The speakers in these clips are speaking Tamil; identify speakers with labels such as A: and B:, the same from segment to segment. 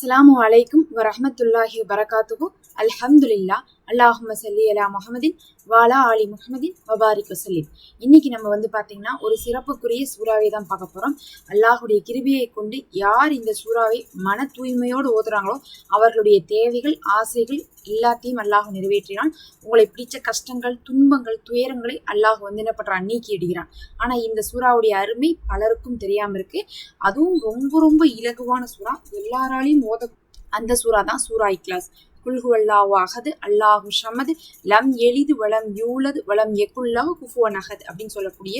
A: அஸ்ஸலாமு அலைக்கும் வரஹ்மத்துல்லாஹி வபரகாத்துஹு. அல்ஹம்துலில்லாஹ். அல்லாஹும்ம ஸல்லி அலா முஹம்மதின் வஅலா ஆலி முஹம்மதின் வபாரிக் வஸல்லிம். இன்னைக்கு நம்ம பார்த்தீங்கன்னா ஒரு சிறப்புக்குரிய சூறாவை தான் பார்க்க போகிறோம். அல்லாஹுடைய கிருபையை கொண்டு யார் இந்த சூறாவை மன தூய்மையோடு ஓதுறாங்களோ அவர்களுடைய தேவைகள் ஆசைகள் எல்லாத்தையும் அல்லாஹ் நிறைவேற்றினான். உங்களை பிடிச்ச கஷ்டங்கள் துன்பங்கள் துயரங்களை அல்லாஹ் என்ன பண்றான், நீக்கி இடுகிறான். ஆனா இந்த சூறாவுடைய அருமை பலருக்கும் தெரியாம இருக்கு. அதுவும் ரொம்ப ரொம்ப இலகுவான சூறா, எல்லாராலையும் ஓத அந்த சூறா தான் சூரா இக்லாஸ். குல்ஹு அல்லாஹு அஹது அல்லாஹு ஷமது லம் எலிது வலம் யூலது வலம் எக்குல்லாஹு குஃபுவன் அஹத் அப்படின்னு சொல்லக்கூடிய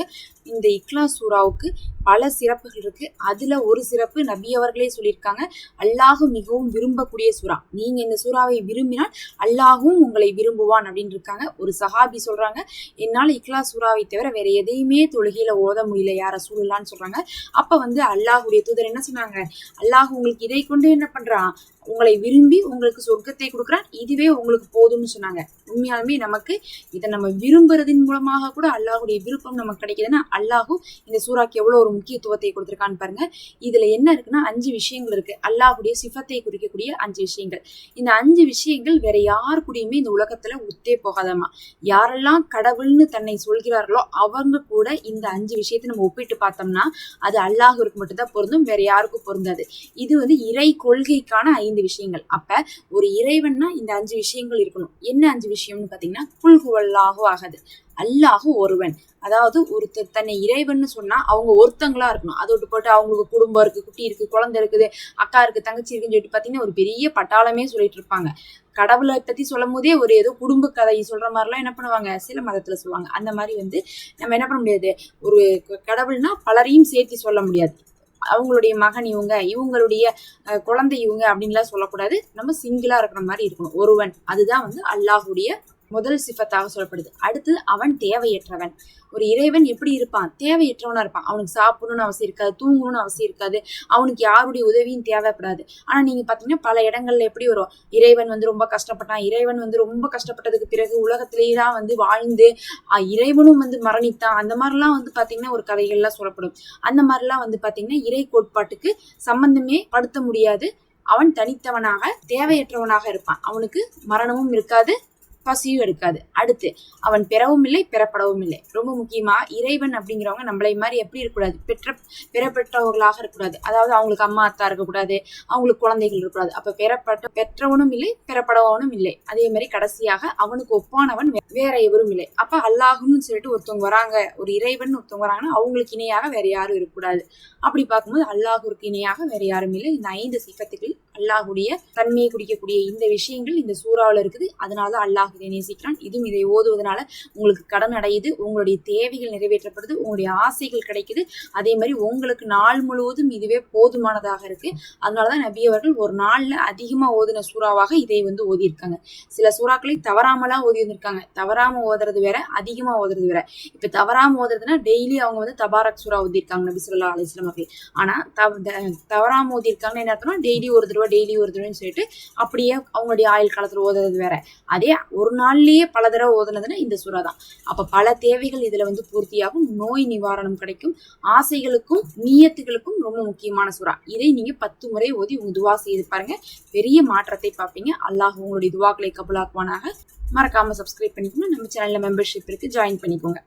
A: இந்த இக்லாஸ் சூறாவுக்கு பல சிறப்புகள் இருக்கு. அதுல ஒரு சிறப்பு நபி அவர்களே சொல்லியிருக்காங்க, அல்லாஹு மிகவும் விரும்பக்கூடிய சூறா. நீங்க இந்த சூறாவை விரும்பினால் அல்லாஹும் உங்களை விரும்புவான் அப்படின்னு இருக்காங்க. ஒரு சஹாபி சொல்றாங்க, என்னால இக்லாஸ் சூறாவை தவிர வேற எதையுமே தொழுகையில ஓத முடியல யார சூழலான்னு சொல்றாங்க. அப்ப அல்லாஹுடைய தூதர் என்ன சொன்னாங்க, அல்லாஹ் உங்களுக்கு இதை கொண்டு என்ன பண்றான், உங்களை விரும்பி உங்களுக்கு சொர்க்கத்தை கொடுக்குறான், இதுவே உங்களுக்கு போதும்னு சொன்னாங்க. உண்மையாலுமே நமக்கு இதை நம்ம விரும்புறதின் மூலமாக கூட அல்லாஹுடைய விருப்பம் நமக்கு கிடைக்குதுன்னா அல்லாஹு இந்த சூறாக்கு எவ்வளவு ஒரு முக்கியத்துவத்தை கொடுத்திருக்கான்னு பாருங்க. இதுல என்ன இருக்குன்னா 5 விஷயங்கள் இருக்கு. அல்லாஹுடைய சிஃபத்தை குறிக்கக்கூடிய 5 விஷயங்கள். இந்த 5 விஷயங்கள் வேற யார் கூடயுமே இந்த உலகத்துல ஒத்தே போகாதமா. யாரெல்லாம் கடவுள்னு தன்னை சொல்கிறார்களோ அவங்க கூட இந்த 5 விஷயத்தை நம்ம ஒப்பிட்டு பார்த்தோம்னா அது அல்லாஹுக்கு மட்டும்தான் பொருந்தும், வேற யாருக்கும் பொருந்தாது. இது இறை கொள்கைக்கான 5 விஷயங்கள். அப்ப ஒரு இறைவன்னா இந்த 5 விஷயங்கள் இருக்கணும். என்ன 5 விஷயம்னு பாத்தீங்கன்னா, குல்ஹு அல்லாஹு அஹது, அல்லாஹு ஒருவன். அதாவது ஒருத்தர் தன்னை இறைவன் சொன்னா அவங்க ஒருத்தங்களா இருக்கணும். அதோட்டு போட்டு அவங்களுக்கு குடும்பம் இருக்கு, குட்டி இருக்கு, குழந்தை இருக்குது, அக்கா இருக்கு, தங்கச்சி இருக்குன்னு சொல்லிட்டு பாத்தீங்கன்னா ஒரு பெரிய பட்டாளமே சொல்லிட்டு இருப்பாங்க. கடவுளை பத்தி சொல்லும் போதே ஒரு ஏதோ குடும்ப கதை சொல்ற மாதிரிலாம் என்ன பண்ணுவாங்க, சில மதத்துல சொல்லுவாங்க. அந்த மாதிரி நம்ம என்ன பண்ண முடியாது, ஒரு கடவுள்னா பலரையும் சேர்த்து சொல்ல முடியாது. அவங்களுடைய மகன் இவங்க, இவங்களுடைய குழந்தை இவங்க அப்படின்லாம் சொல்லக்கூடாது. நம்ம சிங்கிளா இருக்கிற மாதிரி இருக்கணும். ஒருவன், அதுதான் அல்லாஹுடைய முதல் சிஃபத்தாக சொல்லப்படுது. அடுத்து அவன் தேவையற்றவன். ஒரு இறைவன் எப்படி இருப்பான், தேவையற்றவனா இருப்பான். அவனுக்கு சாப்பிடணும்னு அவசியம் இருக்காது, தூங்கணும்னு அவசியம் இருக்காது, அவனுக்கு யாருடைய உதவியும் தேவைப்படாது. ஆனா நீங்க பாத்தீங்கன்னா பல இடங்கள்ல எப்படி வரும், இறைவன் ரொம்ப கஷ்டப்பட்டான், இறைவன் ரொம்ப கஷ்டப்பட்டதுக்கு பிறகு உலகத்திலேயே தான் வாழ்ந்து இறைவனும் மரணித்தான். அந்த மாதிரிலாம் பாத்தீங்கன்னா ஒரு கதைகள்லாம் சொல்லப்படும். அந்த மாதிரிலாம் பாத்தீங்கன்னா இறை கோட்பாட்டுக்கு சம்பந்தமே படுத்த முடியாது. அவன் தனித்தவனாக தேவையற்றவனாக இருப்பான். அவனுக்கு மரணமும் இருக்காது, பசியும் எடுக்காது. அடுத்து அவன் பெறவும் இல்லை, பெறப்படவும் இல்லை. ரொம்ப முக்கியமா இறைவன் அப்படிங்கிறவங்க நம்மளை மாதிரி எப்படி இருக்கக்கூடாது, பெறப்பட்டவர்களாக இருக்கக்கூடாது. அதாவது அவங்களுக்கு அம்மா அத்தா இருக்கக்கூடாது, அவங்களுக்கு குழந்தைகள் இருக்கக்கூடாது. அப்ப பெற்றவனும் இல்லை, பெறப்படவனும் இல்லை. அதே மாதிரி கடைசியாக அவனுக்கு ஒப்பானவன் வேற எவரும் இல்லை. அப்ப அல்லாஹுன்னு சொல்லிட்டு ஒருத்தவங்க வராங்க, ஒரு இறைவன் ஒருத்தவங்க வராங்கன்னா அவங்களுக்கு இணையாக வேற யாரும் இருக்கக்கூடாது. அப்படி பார்க்கும்போது அல்லாஹுக்கு இணையாக வேற யாரும் இல்லை. இந்த 5 சிஃபத்துகள் அல்லாஹுடைய தன்மையை குடிக்கக்கூடிய இந்த விஷயங்கள் இந்த சூறாவில் இருக்குது. அதனாலதான் அல்லாஹ் இதை நேசிக்கிறான். இதுவும் இதை ஓதுவதனால உங்களுக்கு கடன் அடையுது, உங்களுடைய தேவைகள் நிறைவேற்றப்படுது, உங்களுடைய ஆசைகள் கிடைக்குது. அதே மாதிரி உங்களுக்கு நாள் முழுவதும் இதுவே போதுமானதாக இருக்கு. அதனாலதான் நபி அவர்கள் ஒரு நாள்ல அதிகமா ஓதின சூறாவாக இதை ஓதியிருக்காங்க. சில சூறாக்களை தவறாமலாம் ஓதி வந்திருக்காங்க. தவறாம ஓதுறது வேற, அதிகமா ஓதுறது வேற. இப்ப தவறாம ஓதுறதுன்னா டெய்லி அவங்க தபாரக் சூறா ஓதிருக்காங்க நபி ஸல்லல்லாஹு அலைஹி வஸல்லம் அவர்கள். ஆனா தவறாம ஓதிருக்காங்கன்னு என்ன அர்த்தம்னா டெய்லி ஒரு தடவைன்னு சொல்லிட்டு அப்படியே அவங்களுடைய ஆயுள் காலத்துல ஓதுறது வேற. அதே ஒரு நாள்லயே பல தடவை ஓதுனதுன்னா இந்த சூறா தான். அப்ப பல தேவைகள் இதுல பூர்த்தியாகும், நோய் நிவாரணம் கிடைக்கும், ஆசைகளுக்கும் நீயத்துகளுக்கும் ரொம்ப முக்கியமான சூறா. இதை நீங்க 10 முறை ஓதி உங்க துவா செய்து பாருங்க, பெரிய மாற்றத்தை பார்ப்பீங்க. அல்லாஹ் உங்களுடைய துவாக்களை கபூலாக்குவானாக. மறக்காம சப்ஸ்கிரைப் பண்ணிக்கோங்க. நம்ம சேனல்ல மெம்பர்ஷிப் இருக்கு, ஜாயின் பண்ணிக்கோங்க.